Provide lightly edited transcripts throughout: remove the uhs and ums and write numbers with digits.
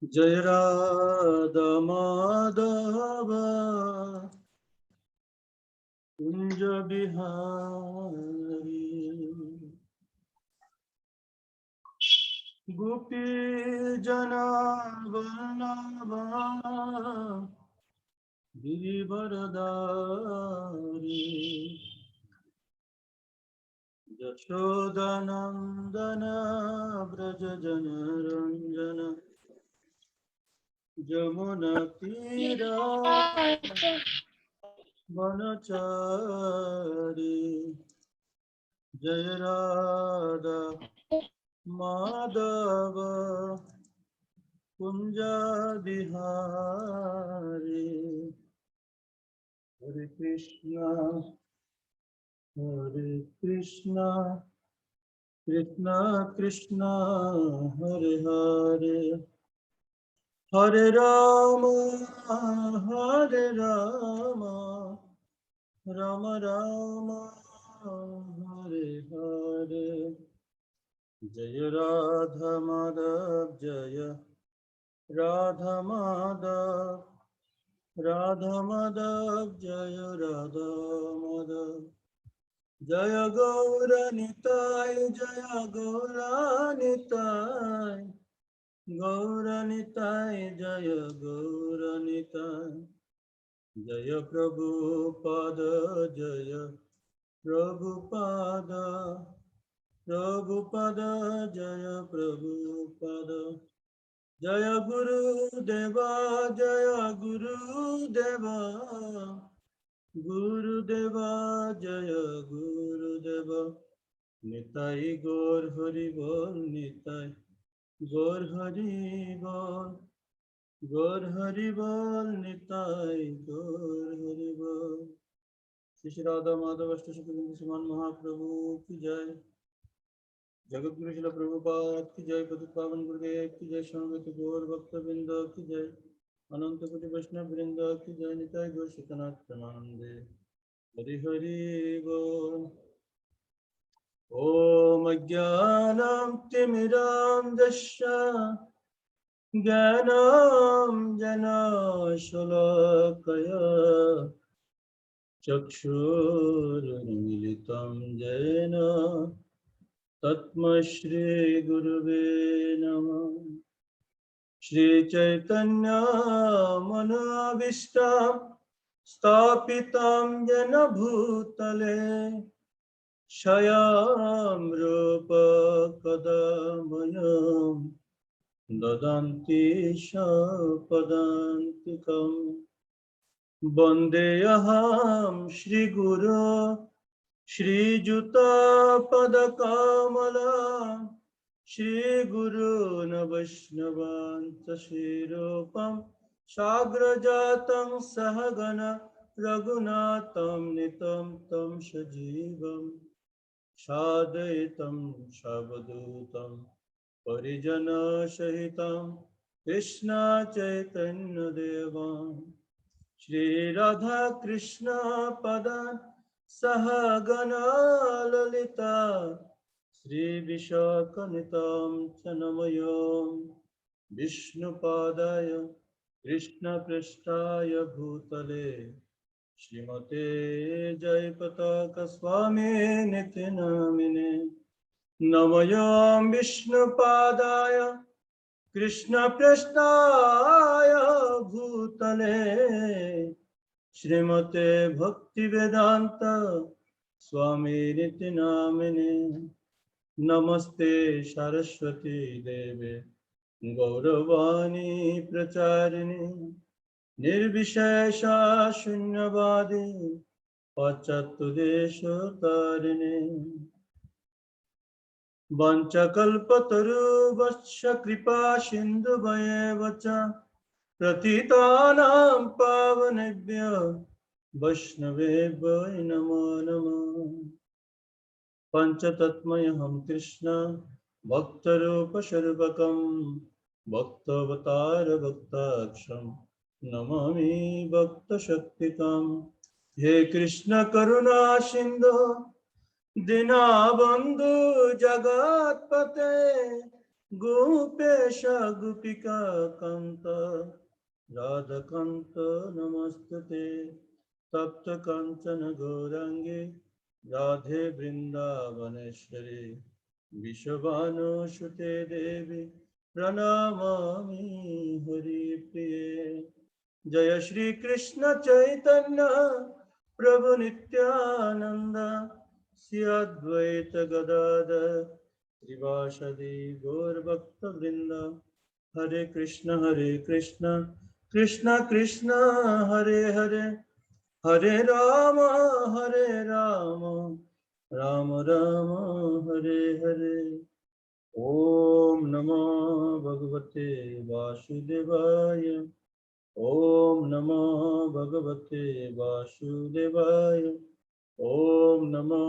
जय राधा माधव कुंज बिहारी गोपी जना वल्लभा गिरिवरदारी यशोदानंदन व्रज जनरंजन जमुना तीरा वनचारी जय राधा माधव कुंज बिहारी हरे कृष्णा कृष्णा कृष्णा हरे हरे हरे राम राम राम हरे हरे जय राधा माधव जय राधा माधव जय राधा माधव जय गौरनिताय गौरनिताय जय गौरनिताय जय प्रभुपाद जय प्रभुपाद जय प्रभुपाद जय गुरुदेवा गुरुदेवा जय गुरुदेवा निताई गौर हरि बोल निताई गौर हरि बोल निताई गौर हरि बोल श्री राधा माधव अष्टसिद्धि समान महाप्रभु की जय जगत गुरु शिला प्रभुपाद की जय पतित पावन गुरुदेव की जय शरणगत गौर भक्त वृंद की जय अनंत कोटि वैष्णव वृंद की जय निताई गौर शितनाथ प्रणानंदे हरि हरि बोल ओम अज्ञानं तिमिरान्धस्य ज्ञानाञ्जनशलाकया चक्षुरुन्मिलितं येन तस्मै श्रीगुरुवे नमः श्रीचैतन्यमनोभीष्टं स्थापितं येन भूतले स्वयं रूप कदा मह्यं ददन्ति पदान्तिकम् वन्देऽहं श्रीगुरो श्रीयुतपदकमला श्रीगुरून् वैष्णवान् च श्रीरूपं साग्रजातं सहगण रघुनाथं नितं तं सजीवम् साद्वैतं सावधूतं परिजनसहितं कृष्ण चैतन्यदेवं श्रीराधा कृष्ण पदान् सहगणा ललिता श्रीविशाखनितं च नमः विष्णुपादाय कृष्णपृष्ठाय भूतले श्रीमते जयपताका स्वामी नित्य नामिने नमः विष्णुपादाय कृष्णपृष्ठाय भूतले श्रीमते भक्तिवेदांत स्वामी नित्य नामिने नमस्ते सरस्वती देवे गौरवाणी प्रचारिणे निर्विशेष शून्यवादी पाश्चात्यदेशतारिणे वंशकल्पतरुभ्यश्च कृपा सिन्धुभ्येव च पतितानां पावनेभ्यो वैष्णवेभ्यो नमो नमः पञ्चतत्त्वमयं कृष्ण भक्तरूपस्वरूपकं भक्तावतार भक्ताक्षं नमामि भक्तशक्तिकं हे कृष्ण करुणा सिन्धु दीनबन्धु जगत्पते गोपेश गोपिका कांत राधाकांत नमस्तुते तप्त कांचन गौरांगे राधे वृंदावनेश्वरी विश्वभानुसुते देवी प्रणमामि हरिप्रिये। जय श्री कृष्ण चैतन्य प्रभु नित्यानंद श्री अद्वैत गदाधर श्रीवासदि गौरभक्तवृंद। हरे कृष्ण कृष्ण कृष्ण हरे हरे, हरे राम राम राम हरे हरे। ओम नमो भगवते वासुदेवाय, ओम नमो भगवते वासुदेवाय, ओम नमो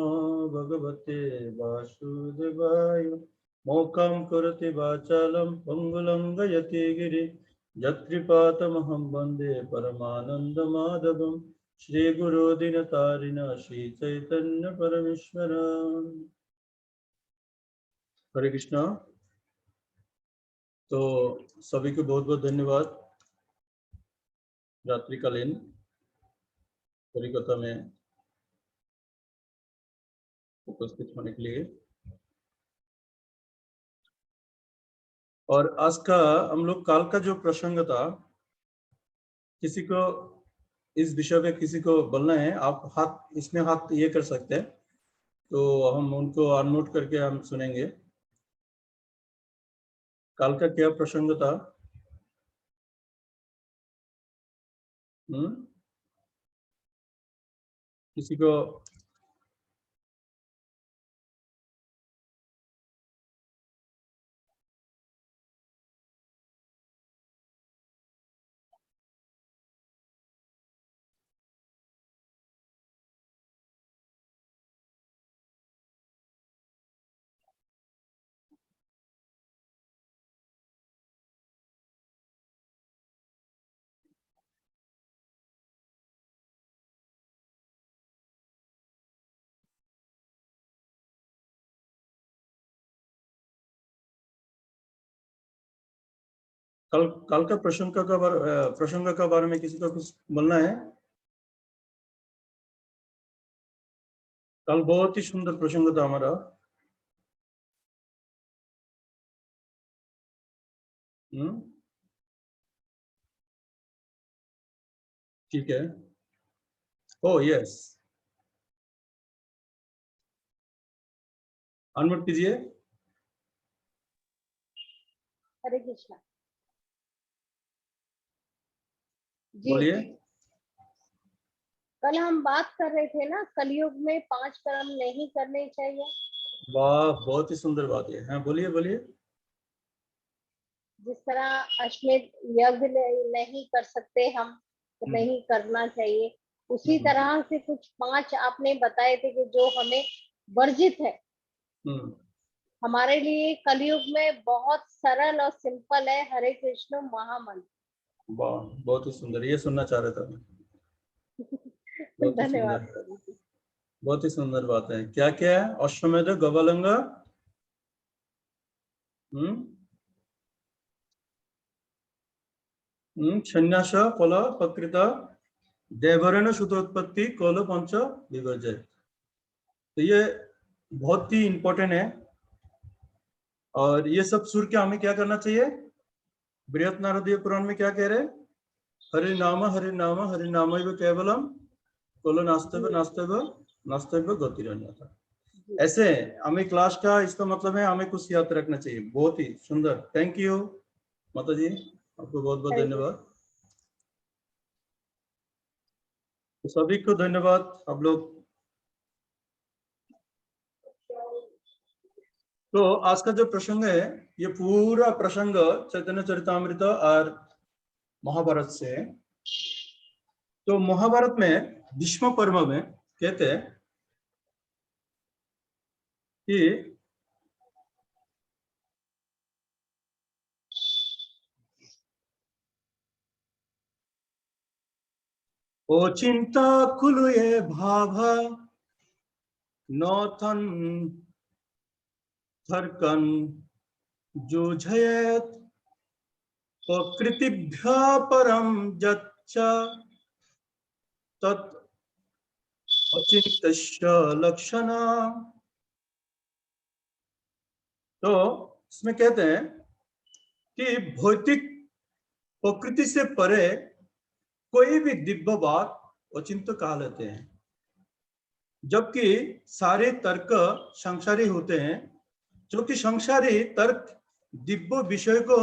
भगवते वासुदेवाय। मोकं करोति वाचालं पंगुलं गयति गिरि यत्कृपातमहं वन्दे परमानन्दमाधवं। श्रीगुरो दीनतारिण श्री चैतन्य परमेश्वर। हरे कृष्णा। तो सभी को बहुत बहुत धन्यवाद रात्रिकालीन परिकथा में उपस्थित होने के लिए। और आज का हम लोग काल का जो प्रसंग था, किसी को इस विषय में किसी को बोलना है, आप हाथ इसमें हाथ ये कर सकते हैं, तो हम उनको अनम्यूट करके हम सुनेंगे। काल का क्या प्रसंग था? किसी को कल का प्रसंग का बारे में किसी को कुछ बोलना है? कल बहुत ही सुंदर प्रसंग था हमारा। ठीक है। ओ यस, अनम्यूट कीजिए। हरे कृष्णा। बोलिए। कल हम बात कर रहे थे ना, कलयुग में 5 कर्म नहीं करने चाहिए। वाह, बहुत ही सुंदर बात है। हाँ बोलिए बोलिए। जिस तरह अश्वमेध यज्ञ नहीं कर सकते हम, तो नहीं करना चाहिए, उसी तरह से कुछ 5 आपने बताए थे कि जो हमें वर्जित है। हमारे लिए कलयुग में बहुत सरल और सिंपल है, हरे कृष्ण महामंत्र। वाह, बहुत ही सुंदर, ये सुनना चाह रहा था मैं। धन्यवाद। बहुत ही सुंदर बात है। क्या क्या है? अश्वमेध, गवालंग, संन्यास, फल प्रकृत, देवरण सुतोत्पत्ति, कौल पंच विवर्जय। तो ये बहुत ही इंपॉर्टेंट है। और ये सब सुर के हमें क्या करना चाहिए? बृहत नारदीय पुराण में क्या कह रहे? हरि नाम हरि नाम केवलम कोलो नास्तव्य गतिरन्यथा। ऐसे हमें क्लास का इसका मतलब है हमें कुछ याद रखना चाहिए। बहुत ही सुंदर। थैंक यू माता जी, आपको बहुत बहुत धन्यवाद। तो सभी को धन्यवाद। आप लोग तो आज का जो प्रसंग है, ये पूरा प्रसंग चैतन्य चरितामृत और महाभारत से। तो महाभारत में भीष्म पर्व में कहते हैं कि ओ चिंता कुलये भाव नौथन थरकन जोझयेत् प्रकृतिभ्यः परं यच्च तत् अचिंत्यस्य लक्षणम्। तो इसमें कहते हैं कि भौतिक प्रकृति से परे कोई भी दिव्य बात अचिंत्य कहा लेते हैं, जबकि सारे तर्क संसारी होते हैं, जो कि संसारी तर्क दिव्य विषय को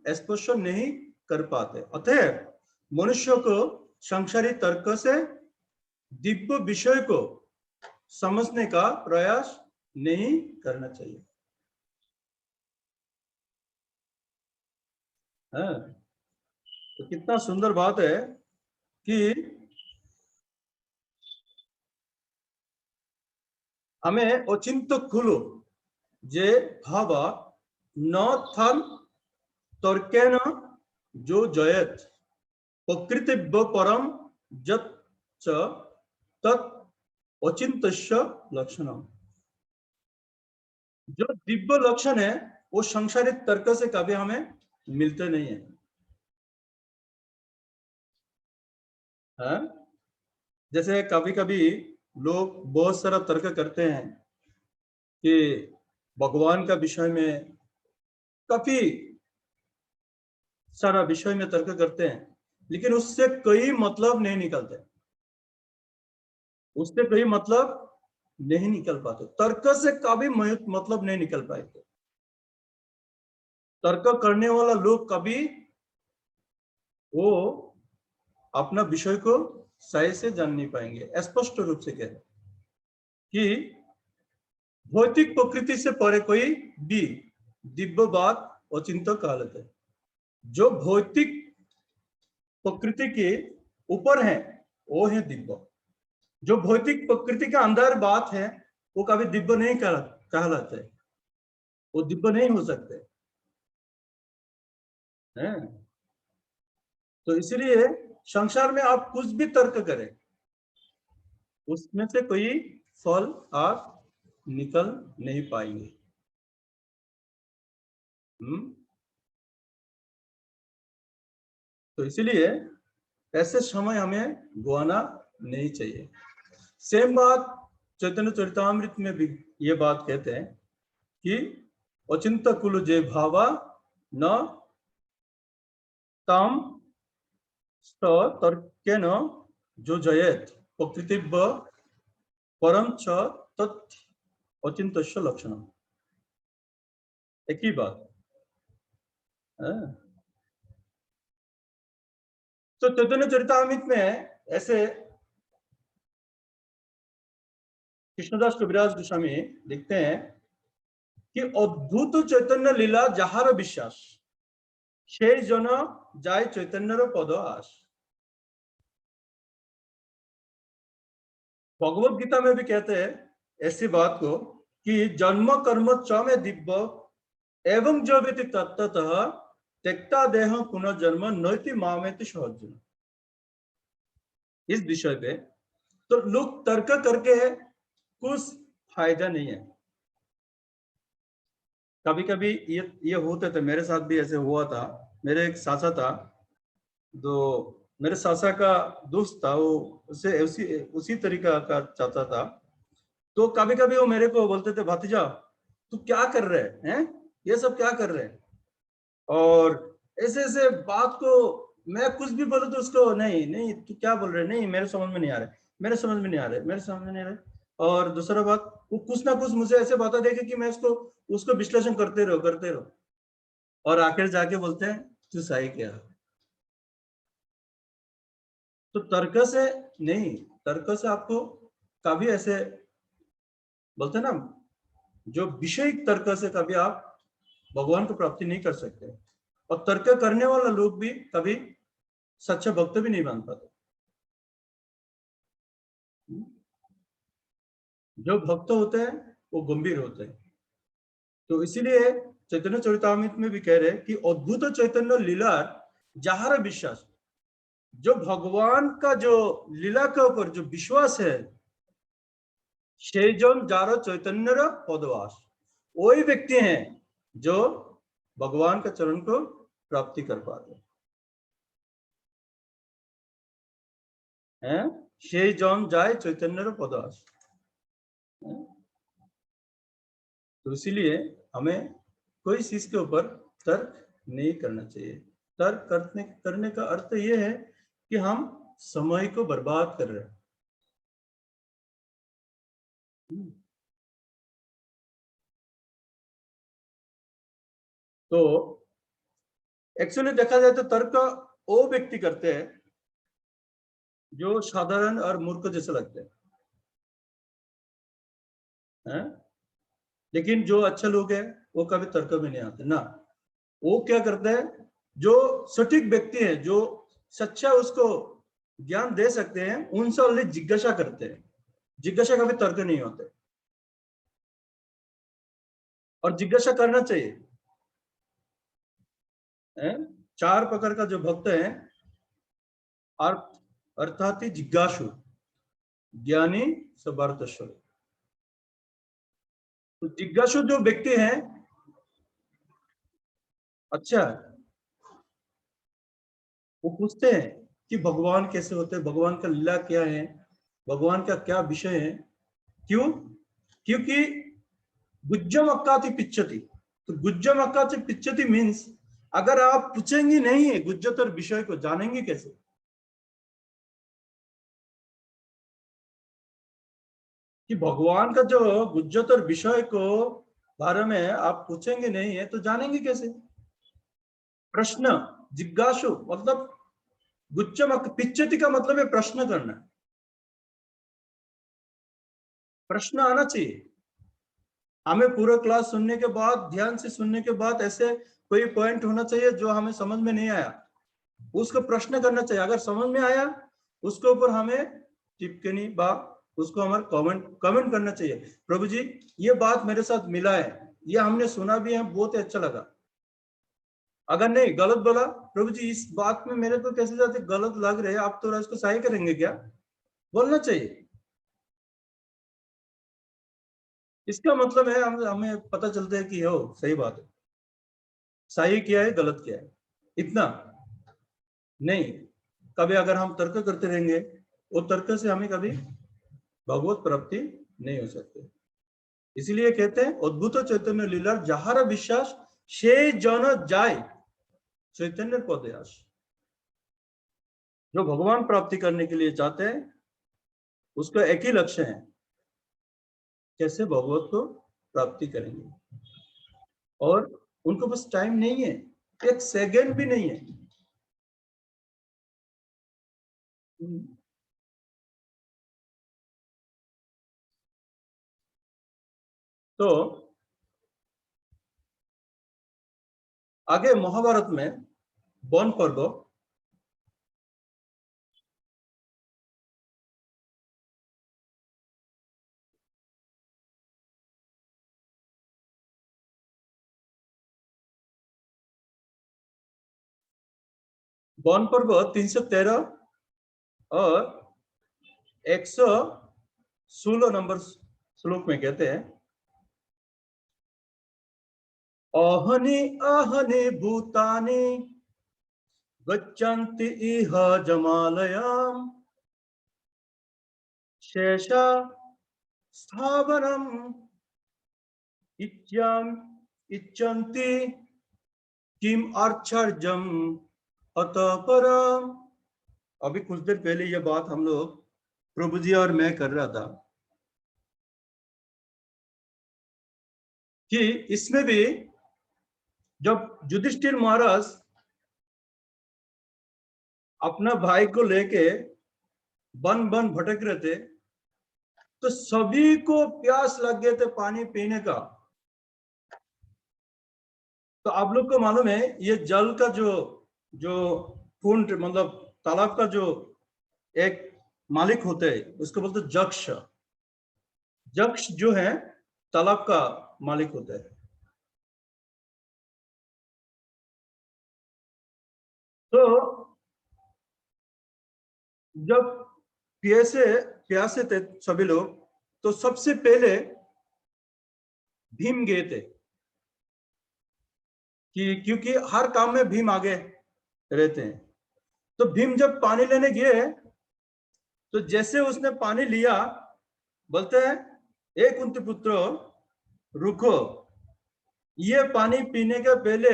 स्पर्श नहीं कर पाते। अतः मनुष्य को संसारी तर्क से दिव्य विषय को समझने का प्रयास नहीं करना चाहिए। तो कितना सुंदर बात है कि हमें अचिंत्य खुलो जे भावा न थम तर्केन जो जयत प्रकृतिभ्यो परम यत् च तत् अचिंत्यस्य लक्षणम्। जो दिव्य लक्षण है वो संसारिक तर्क से कभी हमें मिलते नहीं है। जैसे कभी कभी लोग बहुत सारा तर्क करते हैं कि भगवान का विषय में, काफी सारा विषय में तर्क करते हैं, लेकिन उससे कोई मतलब नहीं निकलते, उससे कोई मतलब नहीं निकल पाते। तर्क से कभी मतलब नहीं निकल पाते। तर्क करने वाला लोग कभी वो अपना विषय को सही से जान नहीं पाएंगे। स्पष्ट रूप से कहते कि भौतिक प्रकृति से परे कोई भी दिव्य बात अचिंत्य कहा लेते हैं। जो भौतिक प्रकृति के ऊपर है वो है दिव्य। जो भौतिक प्रकृति के अंदर बात है वो कभी दिव्य नहीं कहलाते, वो दिव्य नहीं हो सकते हैं। तो इसलिए संसार में आप कुछ भी तर्क करें, उसमें से कोई फल आप निकल नहीं पाएंगे। तो इसलिए ऐसे समय हमें गवाना नहीं चाहिए। सेम बात चैतन्य चरितामृत में भी ये बात कहते हैं कि अचिंत्य कुल जे भावा न ताम तर्केन जो जयेत प्रकृतिभ्यो परम च तत् अचिंत्यस्य लक्षणम्। एक ही बात। तो चैतन्य चरितामृत में ऐसे कृष्णदास कविराज गोस्वामी लिखते हैं कि अद्भुत चैतन्य लीला जाहार विश्वास সেই জন যায় চৈতন্যর পদ आस। भगवत गीता में भी कहते हैं ऐसी बात को कि जन्म कर्म च में दिव्य एवं जो व्यक्ति तत्तः त्यक्ता देह पुनर्जन्म नैति मामेति सहज। इस विषय पे तो लोग तर्क करके कुछ फायदा नहीं है। कभी कभी ये होते थे, मेरे साथ भी ऐसे हुआ था। मेरे एक चाचा था, तो मेरे चाचा का दोस्त था, वो उसे उसी तरीका का चाचा था। तो कभी कभी वो मेरे को बोलते थे, भतीजा तू क्या कर रहे हैं, ये सब क्या कर रहे हैं। और ऐसे ऐसे बात को मैं कुछ भी बोलूं तो उसको नहीं नहीं तू क्या बोल रहे, नहीं मेरे समझ में नहीं आ रहा, मेरे समझ में नहीं आ रहा, मेरे समझ में नहीं आ रहा। और दूसरा बात, वो कुछ ना कुछ मुझे ऐसे बता देगा कि मैं उसको विश्लेषण करते रहो और आखिर जाके बोलते हैं तू सही क्या। तो तर्क से नहीं, तर्क से आपको कभी ऐसे बोलते ना, जो विषय तर्क से कभी आप भगवान को प्राप्ति नहीं कर सकते। और तर्क करने वाला लोग भी कभी सच्चा भक्त भी नहीं बन पाते। जो भक्त होते हैं वो गंभीर होते हैं। तो इसीलिए चैतन्य चरितामृत में भी कह रहे हैं कि अद्भुत चैतन्य लीला जाहार विश्वास, जो भगवान का जो लीला के ऊपर जो विश्वास है, সেই জন যার চৈতন্যের পদবাস, वही व्यक्ति हैं जो भगवान का चरण को प्राप्ति कर पाते हैं। সেই জন যায় চৈতন্যের পদাস। तो इसीलिए हमें कोई चीज के ऊपर तर्क नहीं करना चाहिए। तर्क करने का अर्थ ये है कि हम समय को बर्बाद कर रहे हैं। तो एक्चुअली देखा जाए तो तर्क वो व्यक्ति करते हैं जो साधारण और मूर्ख जैसे लगते हैं। लेकिन जो अच्छे लोग हैं वो कभी तर्क में नहीं आते ना। वो क्या करते हैं, जो सटीक व्यक्ति है, जो सच्चा उसको ज्ञान दे सकते हैं, उनसे ऑलरेडी जिज्ञासा करते हैं। जिज्ञासा कभी तर्क नहीं होते, और जिज्ञासा करना चाहिए। चार प्रकार का जो भक्त है, अर्थात जिज्ञासु, ज्ञानी, सबार्थस्वर। तो जिज्ञासु जो व्यक्ति हैं, अच्छा, वो पूछते हैं कि भगवान कैसे होते हैं, भगवान का लीला क्या है, भगवान का क्या विषय है। क्यों? क्योंकि गुज्जम अक्काति पिच्छति। तो गुज्जम अक्काति पिच्छति मीन्स अगर आप पूछेंगे नहीं है गुज्जतर विषय को, जानेंगे कैसे? कि भगवान का जो गुज्जतर विषय को बारे में आप पूछेंगे नहीं है तो जानेंगे कैसे? प्रश्न, जिज्ञासु मतलब गुज्जम पिच्छति का मतलब है प्रश्न करना। प्रश्न आना चाहिए। हमें पूरा क्लास सुनने के बाद, ध्यान से सुनने के बाद, ऐसे कोई पॉइंट होना चाहिए जो हमें समझ में नहीं आया, उसको प्रश्न करना चाहिए। अगर समझ में आया उसके ऊपर हमें टिप्पणी बा उसको हमारे कमेंट करना चाहिए। प्रभु जी ये बात मेरे साथ मिला है, ये हमने सुना भी है, बहुत अच्छा लगा। अगर नहीं गलत बोला, प्रभु जी इस बात में मेरे को कैसे जाते गलत लग रहे हैं, आप तो इसको सही करेंगे क्या, बोलना चाहिए। इसका मतलब है हमें पता चलता है कि हो सही बात है, सही क्या है गलत क्या है, इतना नहीं। कभी अगर हम तर्क करते रहेंगे, वो तर्क से हमें कभी भगवत प्राप्ति नहीं हो सकती। इसलिए कहते हैं अद्भुत चैतन्य लीला जहार विश्वास से जन जाय चैतन्य पदयास। जो भगवान प्राप्ति करने के लिए चाहते हैं उसका एक ही लक्ष्य है, कैसे भगवत को प्राप्ति करेंगे। और उनको बस टाइम नहीं है, एक सेकंड भी नहीं है। तो आगे महाभारत में वन पर्व, वन पर्व 313 और 116 नंबर श्लोक में कहते हैं अहनि अहनि भूतानि गच्छन्ति इह जमालयम् शेषा स्थावरम् इच्छन्ति किम आश्चर्यम् अतः परम्। अभी कुछ देर पहले ये बात हम लोग प्रभु जी और मैं कर रहा था कि इसमें भी जब युधिष्ठिर महाराज अपना भाई को लेके वन वन भटक रहे थे, तो सभी को प्यास लग गए थे पानी पीने का। तो आप लोग को मालूम है ये जल का जो जो कुंड मतलब तालाब का जो एक मालिक होते हैं उसको बोलते जक्ष। जक्ष जो है तालाब का मालिक होता है। तो जब प्यासे थे सभी लोग, तो सबसे पहले भीम गए थे कि क्योंकि हर काम में भीम आगे रहते हैं। तो भीम जब पानी लेने गए तो जैसे उसने पानी लिया, बोलते हैं ए कुंती पुत्र रुको, ये पानी पीने के पहले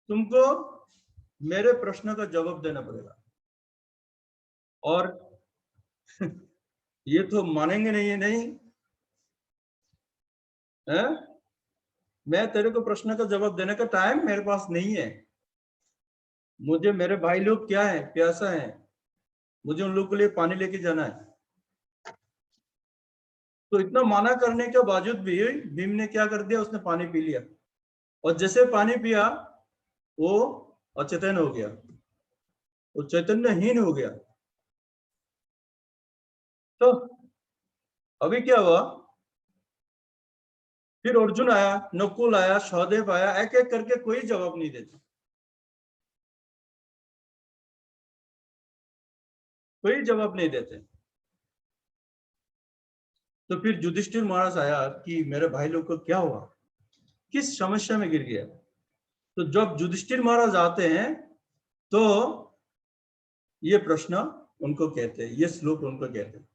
तुमको मेरे प्रश्न का जवाब देना पड़ेगा। और ये तो मानेंगे नहीं, ये नहीं है? मैं तेरे को प्रश्न का जवाब देने का टाइम मेरे पास नहीं है। मुझे मेरे भाई लोग क्या है, प्यासा है, मुझे उन लोग के लिए पानी लेके जाना है। तो इतना माना करने के बावजूद भी भीम ने क्या कर दिया, उसने पानी पी लिया। और जैसे पानी पिया वो अचेतन हो गया, वो चैतन्यहीन हो गया। तो अभी क्या हुआ, फिर अर्जुन आया, नकुल आया, सहदेव आया, एक एक करके कोई जवाब नहीं देते, कोई जवाब नहीं देते। तो फिर युधिष्ठिर महाराज आया कि मेरे भाई लोग को क्या हुआ, किस समस्या में गिर गया। तो जब युधिष्ठिर महाराज आते हैं तो ये प्रश्न उनको कहते हैं, ये श्लोक उनको कहते हैं,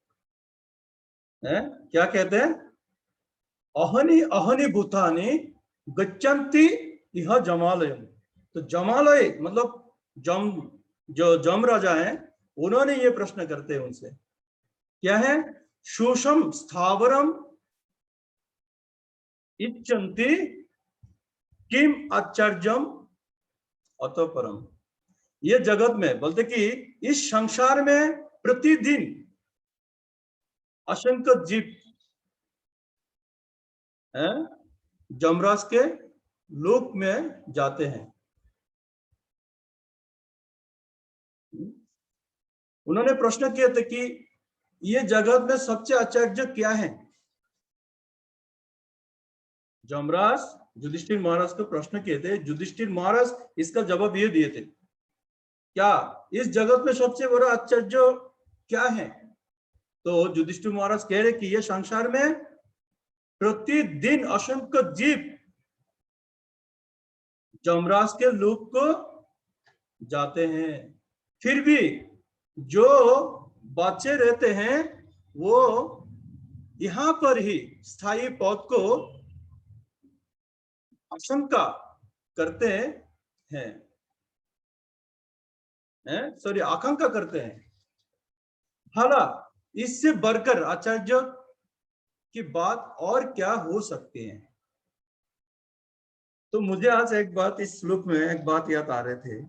क्या कहते हैं, अहनि अहनि भूतानि गच्छन्ति इह जमालयम। तो जमालय मतलब जम, जो जम राजा हैं, उन्होंने ये प्रश्न करते हैं उनसे, क्या है, शोषम स्थावरम इच्छन्ति किम आचार्यम अतो परम। ये जगत में बोलते कि इस संसार में प्रतिदिन असंख्य जीव जमराज के लोक में जाते हैं। उन्होंने प्रश्न किया था कि ये जगत में सबसे आचार्य क्या है। जमराज युधिष्ठिर महाराज को प्रश्न किए थे, युधिष्ठिर महाराज इसका जवाब ये दिए थे, क्या इस जगत में सबसे बड़ा आचार्य क्या है। तो युधिष्ठिर महाराज कह रहे कि ये संसार में प्रतिदिन असंख्य जीव जमराज के लोक को जाते हैं, फिर भी जो बच्चे रहते हैं वो यहां पर ही स्थायी पद को आशंका करते हैं, सॉरी आकांक्षा करते हैं। हाला इससे बढ़कर आचार्य की बात और क्या हो सकती है। तो मुझे आज एक बात, इस श्लोक में एक बात याद आ रहे थे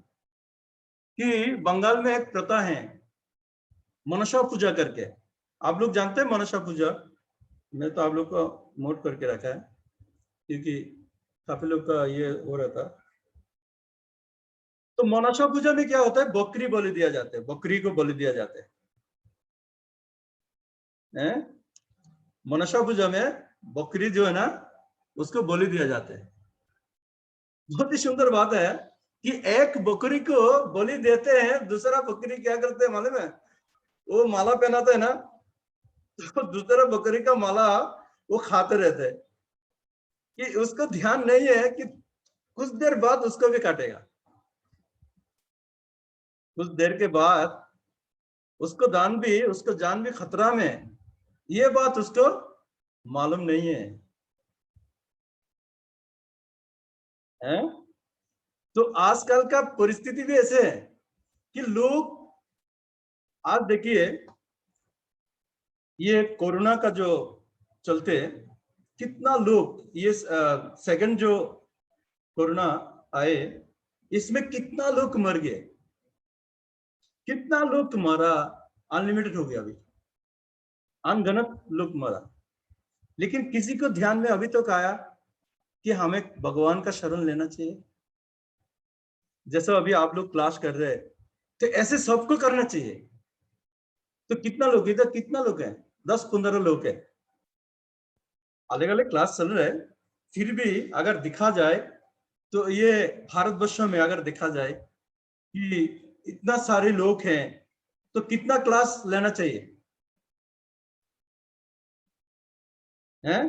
कि बंगाल में एक प्रथा है मनसा पूजा करके। आप लोग जानते हैं मनसा पूजा? मैं तो आप लोग को नोट करके रखा है क्योंकि काफी लोग का ये हो रहा था। तो मनसा पूजा में क्या होता है, बकरी बलि दिया जाता है, बकरी को बलि दिया जाता है। मनसा पूजा में बकरी जो है ना, उसको बलि दिया जाता है। बहुत ही सुंदर बात है कि एक बकरी को बलि देते हैं, दूसरा बकरी क्या करते हैं मालूम है, वो माला पहनाते है ना, तो दूसरा बकरी का माला वो खाते रहते हैं कि उसको ध्यान नहीं है कि कुछ देर बाद उसको भी काटेगा, कुछ देर के बाद उसको उसको जान भी खतरा में, ये बात उसको मालूम नहीं है? तो आजकल का परिस्थिति भी ऐसे है कि लोग, आज देखिए ये कोरोना का जो चलते कितना लोग, ये सेकंड जो कोरोना आए इसमें कितना लोग मर गए, कितना लोग मरा, अनलिमिटेड हो गया, अभी अनगनत लोग मरा। लेकिन किसी को ध्यान में अभी तक आया कि हमें भगवान का शरण लेना चाहिए। जैसा अभी आप लोग क्लास कर रहे हैं तो ऐसे सबको करना चाहिए। तो कितना लोग इधर, कितना लोग हैं, 10-15 लोग हैं, अलग अलग क्लास चल रहे हैं, फिर भी अगर दिखा जाए तो ये भारतवर्ष में अगर देखा जाए कि इतना सारे लोग हैं तो कितना क्लास लेना चाहिए, हैं?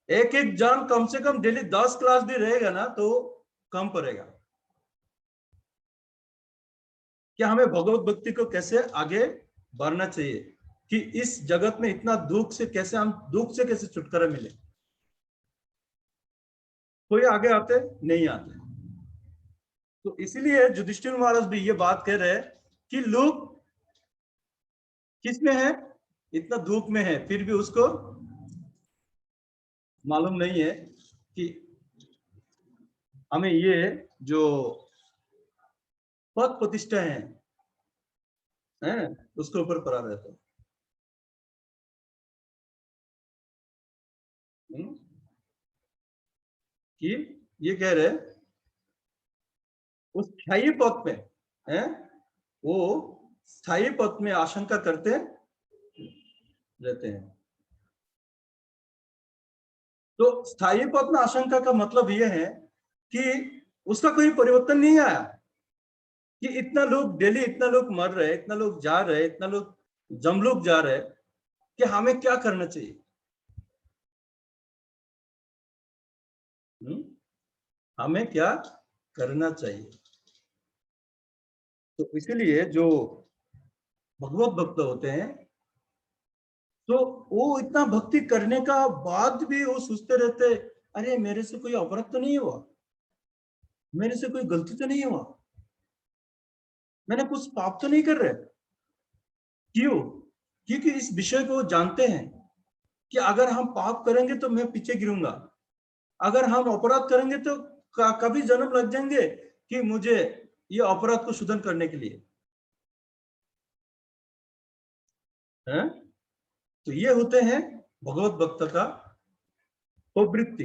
एक एक जन कम से कम डेली 10 क्लास भी रहेगा ना तो कम पड़ेगा। क्या हमें भगवत भक्ति को कैसे आगे बढ़ना चाहिए कि इस जगत में इतना दुख से कैसे छुटकारा मिले। कोई आगे आते नहीं आते। तो इसीलिए युधिष्ठिर महाराज भी ये बात कह रहे हैं कि लोग किस में है, इतना दुख में है, फिर भी उसको मालूम नहीं है कि हमें ये जो पद प्रतिष्ठा है उसके ऊपर पड़ा रहता है। कि ये कह रहे उस स्थायी पद में है, वो स्थायी पद में आशंका करते रहते हैं। तो स्थायी पद में आशंका का मतलब यह है कि उसका कोई परिवर्तन नहीं आया कि इतना लोग डेली, इतना लोग मर रहे, इतना लोग जा रहे, इतना लोग जमलोक जा रहे, कि हमें क्या करना चाहिए। हमें क्या करना चाहिए। तो इसीलिए जो भगवत भक्त होते हैं तो वो इतना भक्ति करने का बाद भी वो सोचते रहते, अरे मेरे से कोई अपराध तो नहीं हुआ, मेरे से कोई गलती तो नहीं हुआ, मैंने कुछ पाप तो नहीं कर रहे। क्यों? क्योंकि इस विषय को जानते हैं कि अगर हम पाप करेंगे तो मैं पीछे गिरूंगा, अगर हम अपराध करेंगे तो कभी जन्म लग जाएंगे कि मुझे ये अपराध को शुद्ध करने के लिए है। तो ये होते हैं भगवत भक्त का प्रवृत्ति।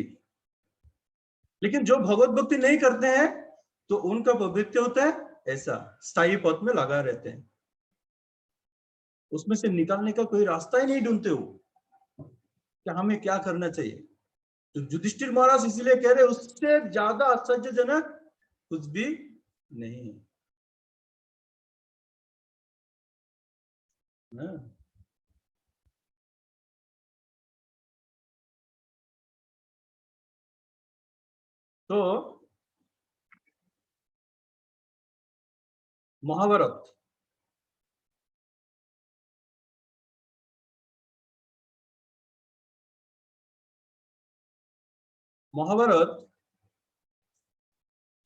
लेकिन जो भगवत भक्ति नहीं करते हैं तो उनका प्रवृत्ति होता है ऐसा, स्थायी पद में लगा रहते हैं, उसमें से निकालने का कोई रास्ता ही नहीं ढूंढते हो कि हमें क्या करना चाहिए। तो युधिष्ठिर महाराज इसीलिए कह रहे उससे ज्यादा आश्चर्यजनक कुछ भी नहीं है। तो महाभारत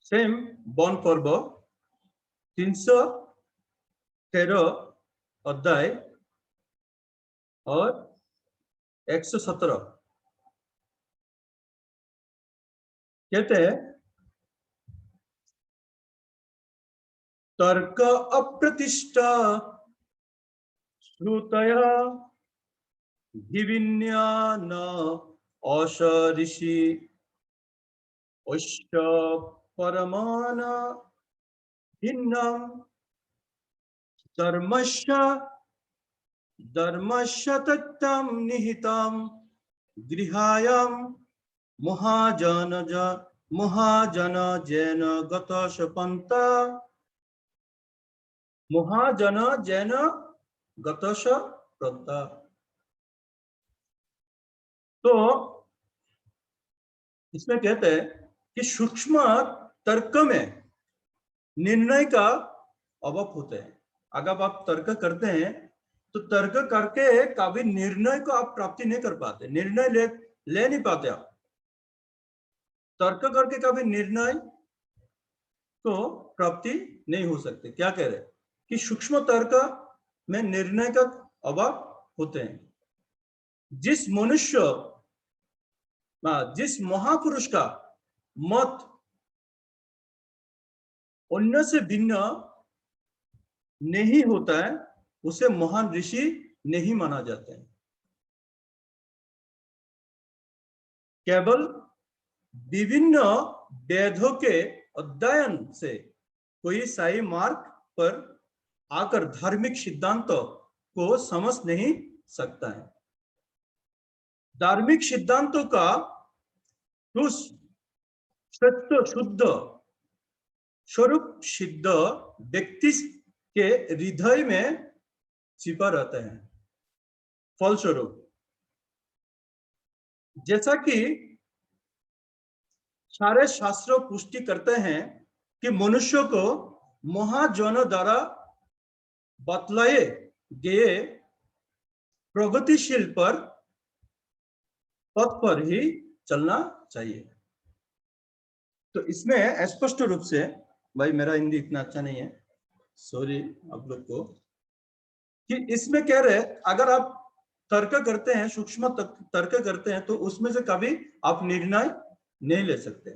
सेम वन पर्व 313 अध्याय और 117 कहते हैं, तर्क अप्रतिष्ठा श्रुतया विभिन्यान अशऋषि अष्ट परमान भिन्नम धर्मस्य तत्त्वं निहितं गृहायां महाजन जैन गतश पंथ महाजन जैन गतश पंथ। तो इसमें कहते हैं कि सूक्ष्म तर्क में निर्णय का अभाव होते हैं। अगर आप तर्क करते हैं तो तर्क करके कभी निर्णय को आप प्राप्ति नहीं कर पाते, निर्णय ले नहीं पाते आप। तर्क करके कभी निर्णय तो प्राप्ति नहीं हो सकते। क्या कह रहे हैं कि सूक्ष्म तर्क में निर्णय का अभाव होते हैं। जिस महापुरुष का मत अन्य से भिन्न नहीं होता है उसे महान ऋषि नहीं माना जाता है। केवल विभिन्न वेदों के अध्ययन से कोई सही मार्ग पर आकर धार्मिक सिद्धांतों को समझ नहीं सकता है। धार्मिक सिद्धांतों का सत्य शुद्ध स्वरूप सिद्ध व्यक्ति के हृदय में छिपा रहता है। फलस्वरूप जैसा कि सारे शास्त्र पुष्टि करते हैं कि मनुष्य को महाजन द्वारा बतलाए गए प्रगतिशील पर पथ पर ही चलना चाहिए। तो इसमें स्पष्ट रूप से, भाई मेरा हिंदी इतना अच्छा नहीं है, सॉरी आप लोग को, कि इसमें कह रहे अगर आप तर्क करते हैं, सूक्ष्म तर्क करते हैं, तो उसमें से कभी आप निर्णय नहीं ले सकते।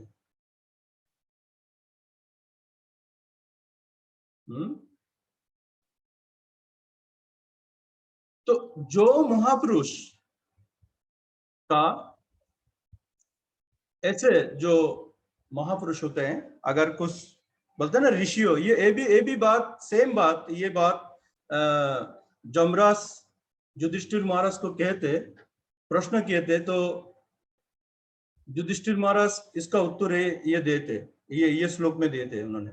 तो जो महापुरुष का, ऐसे जो महापुरुष होते हैं, अगर कुछ बोलते हैं ना ऋषियों, ये भी बात, सेम बात, ये बात जमराज युधिष्ठिर महाराज को कहते, प्रश्न किए थे, तो युधिष्ठिर महाराज इसका उत्तर ये देते, ये श्लोक में देते उन्होंने,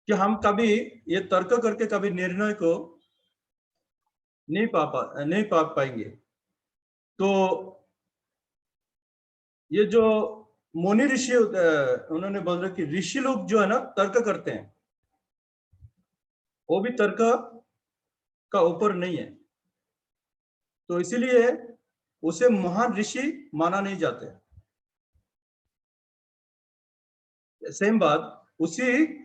कि हम कभी ये तर्क करके कभी निर्णय को नहीं पा पाएंगे। तो ये जो मुनि ऋषि, उन्होंने बोल रहे कि ऋषि लोग जो है ना तर्क करते हैं, वो भी तर्क का ऊपर नहीं है, तो इसीलिए उसे महान ऋषि माना नहीं जाते। सेम बात, उसी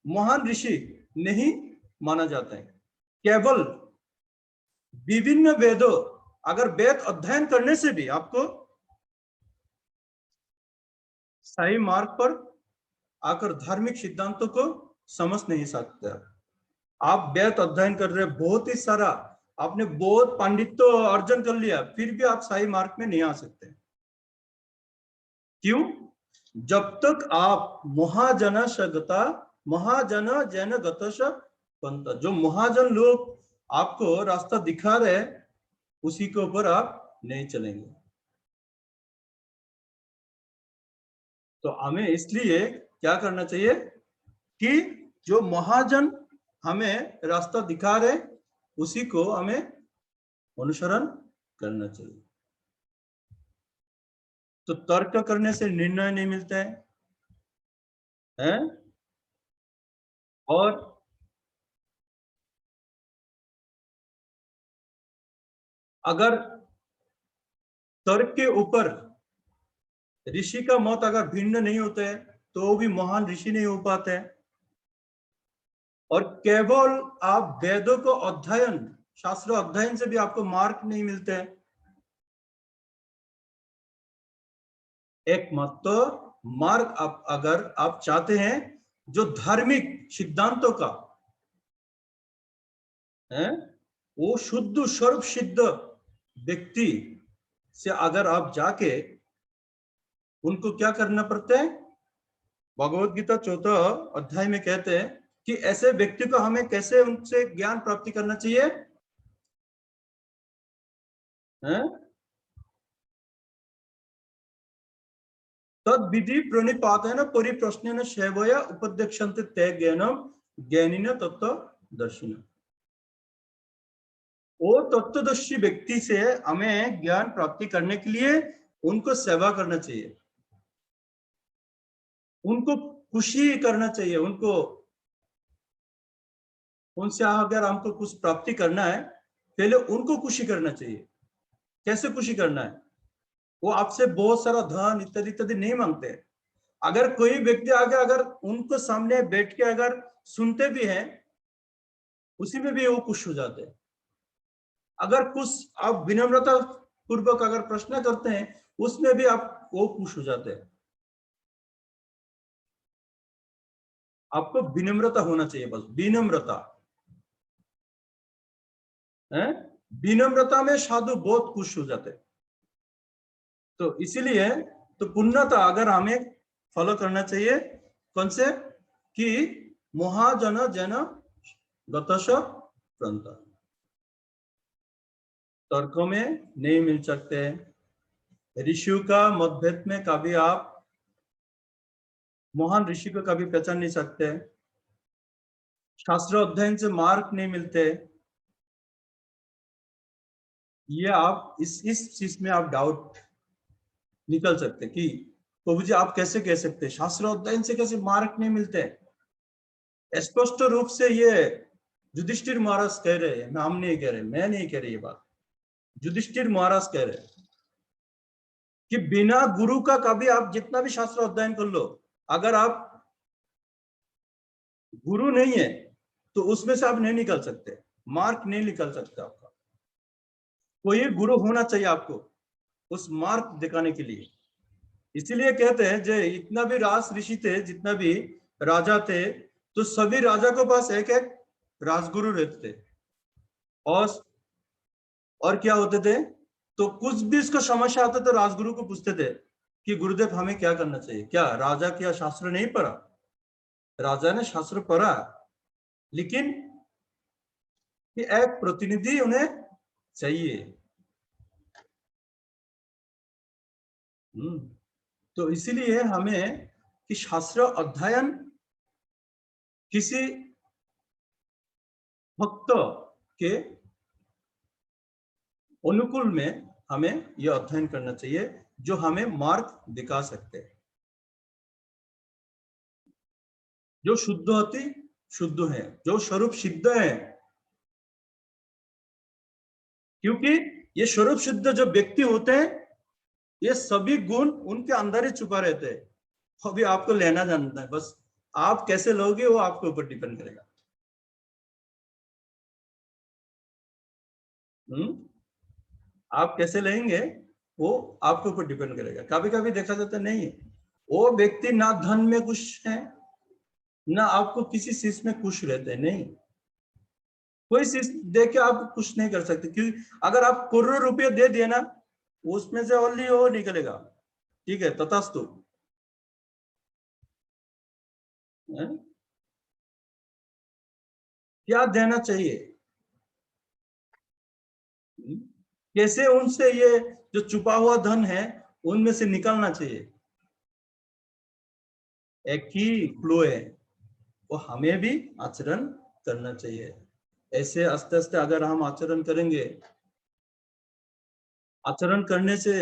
महान ऋषि नहीं माना जाता है। केवल विभिन्न वेदों, अगर वेद अध्ययन करने से भी आपको सही मार्ग पर आकर धार्मिक सिद्धांतों को समझ नहीं सकते। आप वेद अध्ययन कर रहे, बहुत ही सारा आपने बहुत पांडित्य अर्जन कर लिया, फिर भी आप सही मार्ग में नहीं आ सकते। क्यों? जब तक आप महाजन जैन गतश पंथ, जो महाजन लोग आपको रास्ता दिखा रहे, उसी के ऊपर आप नहीं चलेंगे। तो हमें इसलिए क्या करना चाहिए कि जो महाजन हमें रास्ता दिखा रहे, उसी को हमें अनुसरण करना चाहिए। तो तर्क करने से निर्णय नहीं मिलता है? और अगर तर्क के ऊपर ऋषि का मत अगर भिन्न नहीं होते हैं, तो वो भी महान ऋषि नहीं हो पाते हैं। और केवल आप वेदों को अध्ययन, शास्त्र अध्ययन से भी आपको मार्ग नहीं मिलते हैं। एकमात्र मार्ग आप, अगर आप चाहते हैं जो धार्मिक सिद्धांतों का है, वो शुद्ध सर्व सिद्ध व्यक्ति से अगर आप जाके उनको क्या करना पड़ता है, भगवत गीता 4 अध्याय में कहते हैं कि ऐसे व्यक्ति को हमें कैसे उनसे ज्ञान प्राप्ति करना चाहिए है? तद विधि प्रणिपातेन परिप्रश्नेन सेवया उपदेक्षन्ते ते ज्ञानम ज्ञानिन तत्वदर्शिन। वो तत्वदर्शी व्यक्ति से हमें ज्ञान प्राप्ति करने के लिए उनको सेवा करना चाहिए, उनको खुशी करना चाहिए, उनको, उनसे अगर हमको कुछ प्राप्ति करना है, पहले उनको खुशी करना चाहिए। कैसे खुशी करना है? वो आपसे बहुत सारा धन इत्यादि इत्यादि नहीं मांगते। अगर कोई व्यक्ति आगे अगर उनको सामने बैठ के अगर सुनते भी हैं, उसी में भी वो खुश हो जाते हैं। अगर कुछ आप विनम्रता पूर्वक अगर प्रश्न करते हैं, उसमें भी आप वो खुश हो जाते हैं। आपको विनम्रता होना चाहिए, बस विनम्रता है। विनम्रता में साधु बहुत खुश हो जाते हैं। तो इसीलिए तो पुण्यता अगर हमें फॉलो करना चाहिए, कौन से, कि महाजन जन गतश पंथ, तर्कों में नहीं मिल सकते। ऋषियों का मतभेद में कभी आप महान ऋषि को कभी पहचान नहीं सकते। शास्त्र अध्ययन से मार्ग नहीं मिलते। ये आप इस चीज में आप डाउट निकल सकते कि प्रभु जी आप कैसे कह सकते हैं, शास्त्र अध्ययन से कैसे मार्क नहीं मिलते। स्पष्ट रूप से ये युधिष्ठिर महाराज कह रहे हैं, हम नहीं कह रहे, मैं नहीं कह रही ये बात, युधिष्ठिर महाराज कह रहे हैं कि बिना गुरु का कभी आप जितना भी शास्त्र अध्ययन कर लो, अगर आप गुरु नहीं है तो उसमें से आप नहीं निकल सकते, मार्क नहीं निकल सकता आपका। कोई गुरु होना चाहिए आपको उस मार्क दिखाने के लिए। इसीलिए कहते हैं जो इतना भी राज ऋषि थे, जितना भी राजा थे, तो सभी राजा के पास एक एक राजगुरु रहते थे। और क्या होते थे, तो कुछ भी इसको समस्या आता तो राजगुरु को पूछते थे कि गुरुदेव हमें क्या करना चाहिए। क्या राजा क्या शास्त्र नहीं पढ़ा? राजा ने शास्त्र पढ़ा, लेकिन कि एक प्रतिनिधि उन्हें चाहिए। तो इसीलिए हमें कि शास्त्र अध्ययन किसी भक्त के अनुकूल में हमें यह अध्ययन करना चाहिए जो हमें मार्ग दिखा सकते हैं, जो शुद्ध अति शुद्ध है, जो स्वरूप सिद्ध है। क्योंकि ये स्वरूप सिद्ध जो व्यक्ति होते हैं, ये सभी गुण उनके अंदर ही छुपा रहते हैं। अभी आपको लेना जानना है, बस आप कैसे लोगे वो आपके ऊपर डिपेंड करेगा। आप कैसे लेंगे वो आपके ऊपर डिपेंड करेगा। कभी कभी देखा जाता नहीं, वो व्यक्ति ना धन में खुश है, ना आपको किसी चीज में खुश रहते हैं। नहीं, कोई चीज दे के आप खुश नहीं कर सकते, क्योंकि अगर आप करोड़ों रुपये दे दिए ना, उसमें से ओनली वो निकलेगा, ठीक है तथास्तु। क्या देना चाहिए, कैसे उनसे ये जो छुपा हुआ धन है उनमें से निकलना चाहिए, एक ही फ्लो है, वो हमें भी आचरण करना चाहिए। ऐसे आस्ते आस्ते अगर हम आचरण करेंगे, आचरण करने से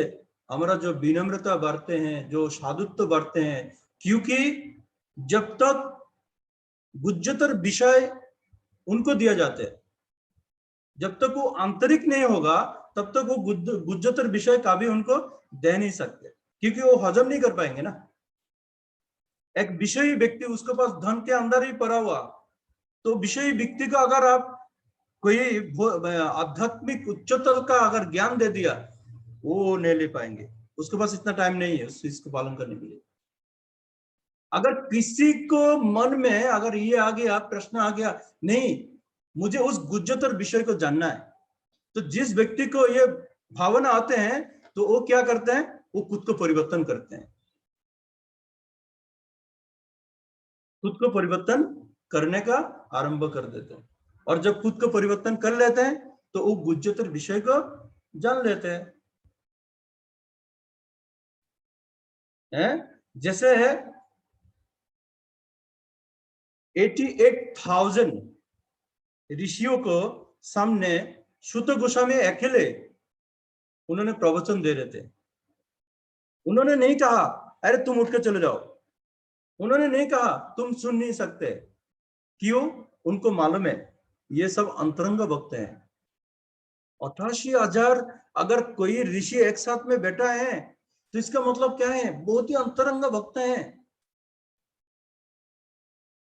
हमारा जो विनम्रता बढ़ते हैं, जो साधुत्व बढ़ते हैं। क्योंकि जब तक गुज्जतर विषय उनको दिया जाते हैं, जब तक वो आंतरिक नहीं होगा तब तक वो गुज्जतर विषय का भी उनको दे नहीं सकते, क्योंकि वो हजम नहीं कर पाएंगे ना। एक विषयी व्यक्ति, उसके पास धन के अंदर ही पड़ा हुआ, तो विषयी व्यक्ति को अगर आप कोई आध्यात्मिक उच्चतर का अगर ज्ञान दे दिया, वो नहीं ले पाएंगे, उसके पास इतना टाइम नहीं है उस चीज को पालन करने के लिए। अगर किसी को मन में अगर ये आ गया, प्रश्न आ गया, नहीं मुझे उस गुज्जतर विषय को जानना है, तो जिस व्यक्ति को ये भावना आते हैं तो वो क्या करते हैं, वो खुद को परिवर्तन करते हैं, खुद को परिवर्तन करने का आरंभ कर देते हैं। और जब खुद को परिवर्तन कर लेते हैं तो वो गुज्जतर विषय को जान लेते हैं। जैसे है 88,000 ऋषियों को सामने सूत गोस्वामी अकेले उन्होंने प्रवचन दे रहे थे। उन्होंने नहीं कहा अरे तुम उठ के चले जाओ, उन्होंने नहीं कहा तुम सुन नहीं सकते। क्यों? उनको मालूम है ये सब अंतरंग भक्त हैं। 88,000 अगर कोई ऋषि एक साथ में बैठा है तो इसका मतलब क्या है, बहुत ही अंतरंग भक्त हैं,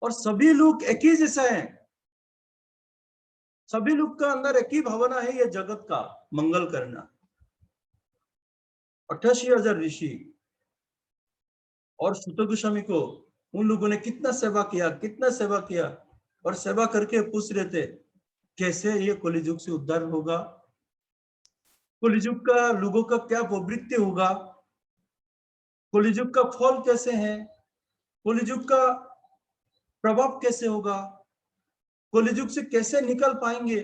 और सभी लोग एक ही जैसा है, सभी लोग का अंदर एक ही भावना है, ये जगत का मंगल करना। 88,000 ऋषि और सूत गोस्वामी को उन लोगों ने कितना सेवा किया, कितना सेवा किया, और सेवा करके पूछ रहे थे कैसे ये कलियुग से उद्धार होगा, कलियुग का लोगों का क्या प्रवृत्ति होगा, कलियुग का फल कैसे है, कलियुग का प्रभाव कैसे होगा, कलियुग से कैसे निकल पाएंगे।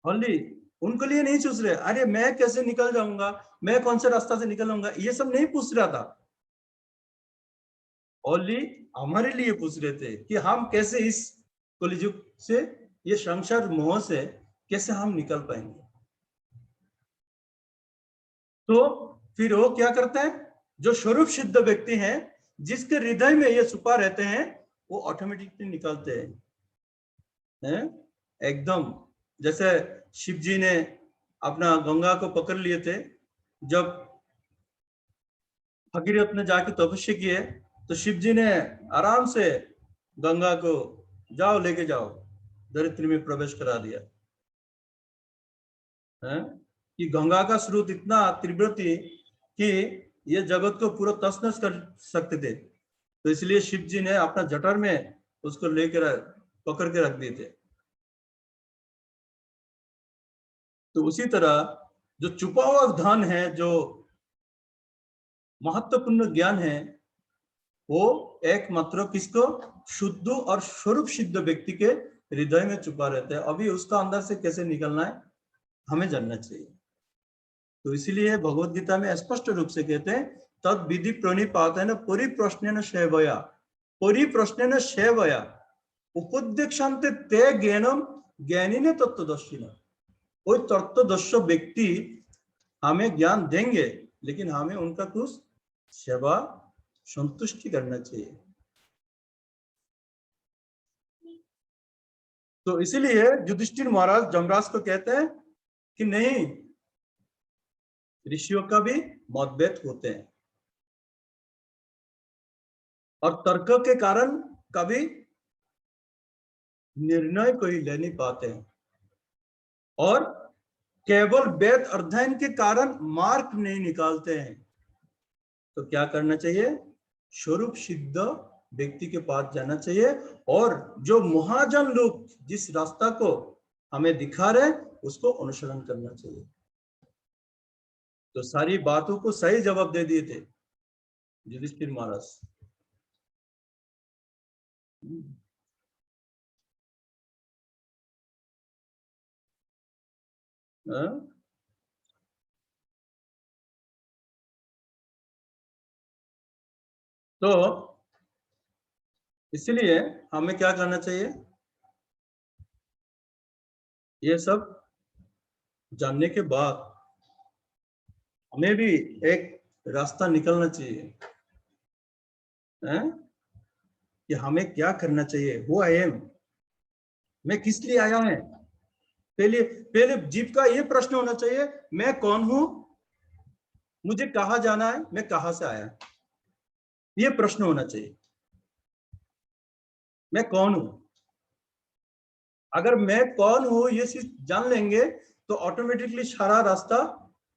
ओनली उनके लिए नहीं सोच रहे अरे मैं कैसे निकल जाऊंगा, मैं कौन से रास्ता से निकलूंगा, ये सब नहीं पूछ रहा था। ओनली हमारे लिए पूछ रहे थे कि हम कैसे इस कलियुग से ये संसार मोह से कैसे हम निकल पाएंगे? तो फिर वो क्या करते हैं? जो स्वरूप सिद्ध व्यक्ति हैं, जिसके हृदय में ये छुपा रहते हैं, वो ऑटोमेटिकली निकलते हैं। एकदम जैसे शिव जी ने अपना गंगा को पकड़ लिए थे, जब भगीरथ ने जाके तपस्या किए तो शिव जी ने आराम से गंगा को जाओ लेके जाओ धरित्री में प्रवेश करा दिया है। कि गंगा का स्रोत इतना तीव्र थी कि ये जगत को पूरा तस-नस कर सकते थे, तो इसलिए शिव जी ने अपना जठर में उसको लेकर पकड़ के रख दिए थे। तो उसी तरह जो छुपा हुआ धन है, जो महत्वपूर्ण ज्ञान है, वो एकमात्र किसको? शुद्ध और स्वरूप सिद्ध व्यक्ति के हृदय में छुपा रहता है। अभी उसका अंदर से कैसे निकलना है हमें जानना चाहिए। तो इसीलिए भगवत गीता में स्पष्ट रूप से कहते हैं, तद विधि प्रणिपातेन परिप्रश्नेन सेवया, परिप्रश्नेन सेवया उपदेक्षान्ते ते ज्ञानम ज्ञानिने तत्वदर्शिनः। कोई तत्वदर्शी व्यक्ति हमें ज्ञान देंगे, लेकिन हमें उनका कुछ सेवा संतुष्टि करना चाहिए। तो इसीलिए युधिष्ठिर महाराज जमराज को कहते हैं कि नहीं, ऋषियों का भी मतभेद होते हैं और तर्क के कारण कभी निर्णय कोई ले नहीं पाते हैं, और केवल वेद अध्ययन के कारण मार्ग नहीं निकालते हैं। तो क्या करना चाहिए? स्वरूप सिद्ध व्यक्ति के पास जाना चाहिए, और जो महाजन लोग जिस रास्ता को हमें दिखा रहे उसको अनुसरण करना चाहिए। तो सारी बातों को सही जवाब दे दिए थे युधिष्ठिर महाराज। तो इसलिए हमें क्या करना चाहिए? ये सब जानने के बाद हमें भी एक रास्ता निकलना चाहिए, हैं? कि हमें क्या करना चाहिए। हु आई एम, मैं किस लिए आया है? पहले पहले जीव का ये प्रश्न होना चाहिए, मैं कौन हूं, मुझे कहाँ जाना है, मैं कहाँ से आया, ये प्रश्न होना चाहिए। मैं कौन हूं? अगर मैं कौन हूं ये चीज जान लेंगे तो ऑटोमेटिकली सारा रास्ता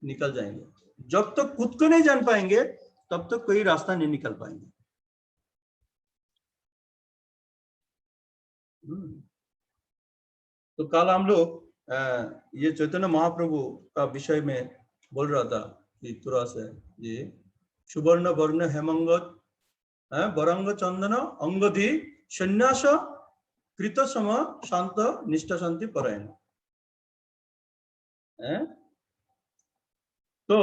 निकल जाएंगे। जब तक खुद को नहीं जान पाएंगे तब तक कोई रास्ता नहीं निकल पाएंगे। तो कल हम लोग ये चैतन्य महाप्रभु का विषय में बोल रहा था कि थोड़ा सा ये सुवर्ण वर्ण हेमंगत वरंग चंदन अंगधि संन्यास कृत सम शांत निष्ठा शांति परायण। तो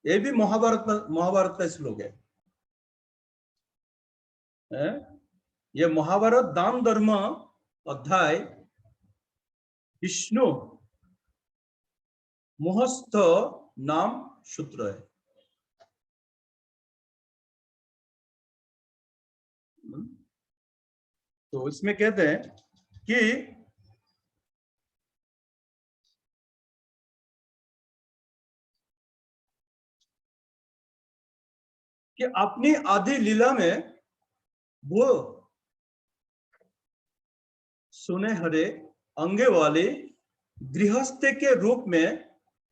ये भी महाभारत का श्लोक है। ये महाभारत दान धर्म अध्याय विष्णु मोहस्थ नाम सूत्र है। तो इसमें कहते हैं कि अपनी आदि लीला में वो सुनहरे अंगे वाले गृहस्थ के रूप में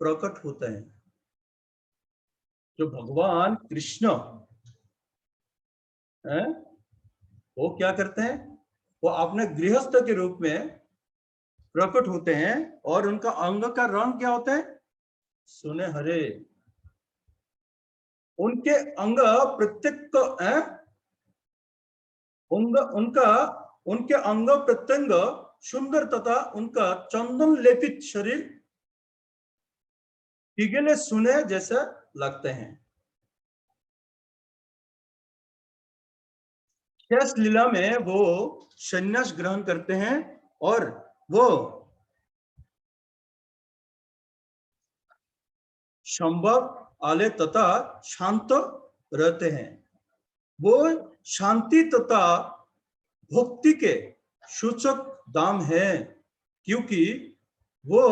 प्रकट होते हैं। जो भगवान कृष्ण है वो क्या करते हैं? वो अपने गृहस्थ के रूप में प्रकट होते हैं, और उनका अंग का रंग क्या होता है? सुनहरे। उनके अंग प्रत्येक उनके अंग प्रत्यंग सुंदर तथा उनका चंदन लेपित शरीर पिघले सुने जैसे लगते हैं। शेष लीला में वो संन्यास ग्रहण करते हैं और वो संभव आले तथा शांत रहते हैं। वो शांति तथा भक्ति के सूचक दाम है, क्योंकि वो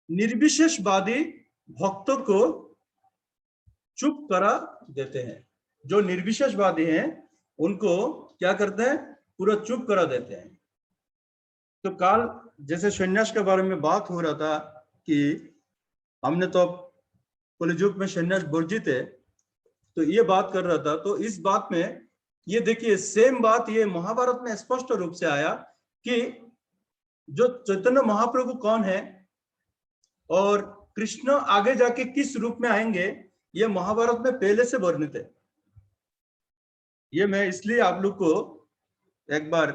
निर्विशेषवादी भक्तों को चुप करा देते हैं। जो निर्विशेषवादी हैं उनको क्या करते हैं, पूरा चुप करा देते हैं। तो काल जैसे सन्यास के बारे में बात हो रहा था कि हमने तो कलियुग में सन्यास वर्जित है, तो ये बात कर रहा था। तो इस बात में ये देखिए सेम बात ये महाभारत में स्पष्ट रूप से आया कि जो चैतन्य महाप्रभु कौन है और कृष्ण आगे जाके किस रूप में आएंगे, ये महाभारत में पहले से वर्णित है। ये मैं इसलिए आप लोग को एक बार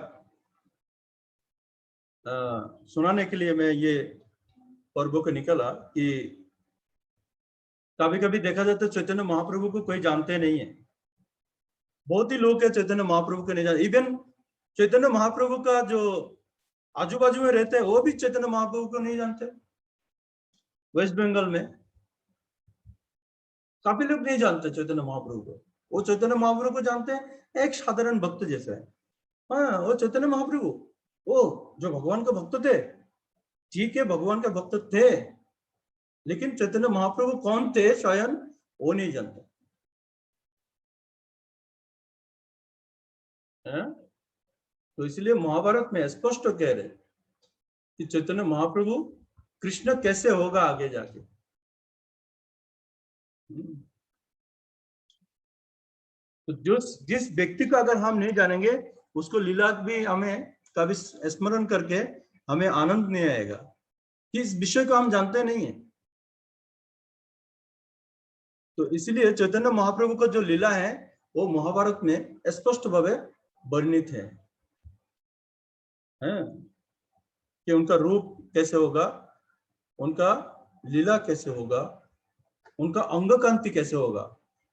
सुनाने के लिए मैं ये पर्व को निकला कि कभी कभी देखा जाता है चैतन्य महाप्रभु को कोई जानते नहीं है। बहुत ही लोग है चैतन्य महाप्रभु को नहीं जानते। इवन चैतन्य महाप्रभु का जो आजू बाजू में रहते हैं वो भी चैतन्य महाप्रभु को नहीं जानते। वेस्ट बंगाल में काफी लोग नहीं जानते चैतन्य महाप्रभु को। वो चैतन्य महाप्रभु को जानते हैं एक साधारण भक्त जैसा है। हाँ, वो चैतन्य महाप्रभु वो जो भगवान के भक्त थे, ठीक है भगवान के भक्त थे, लेकिन चैतन्य महाप्रभु कौन थे स्वयं वो नहीं जानते। तो इसलिए महाभारत में स्पष्ट कह रहे कि चैतन्य महाप्रभु कृष्ण कैसे होगा आगे जाके। तो जिस व्यक्ति को अगर हम नहीं जानेंगे उसको लीला भी हमें कभी स्मरण करके हमें आनंद नहीं आएगा कि इस विषय को हम जानते नहीं है। तो इसलिए चैतन्य महाप्रभु का जो लीला है वो महाभारत में स्पष्ट भावे वर्णित है कि उनका रूप कैसे होगा, उनका लीला कैसे होगा, उनका अंग कांति कैसे होगा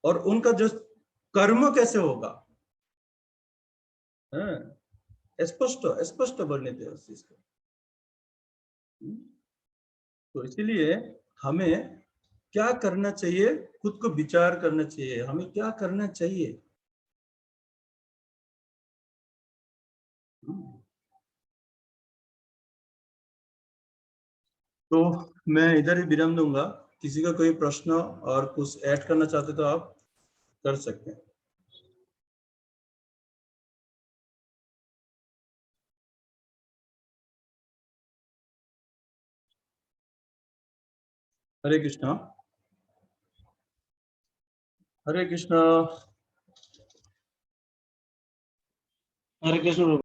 और उनका जो कर्म कैसे होगा, स्पष्ट स्पष्ट वर्णित है उस चीज को। तो इसीलिए हमें क्या करना चाहिए, खुद को विचार करना चाहिए, हमें क्या करना चाहिए। तो मैं इधर ही विराम दूंगा। किसी का कोई प्रश्न और कुछ ऐड करना चाहते तो आप कर सकते हैं। हरे कृष्णा। हरे कृष्णा। हरे कृष्ण।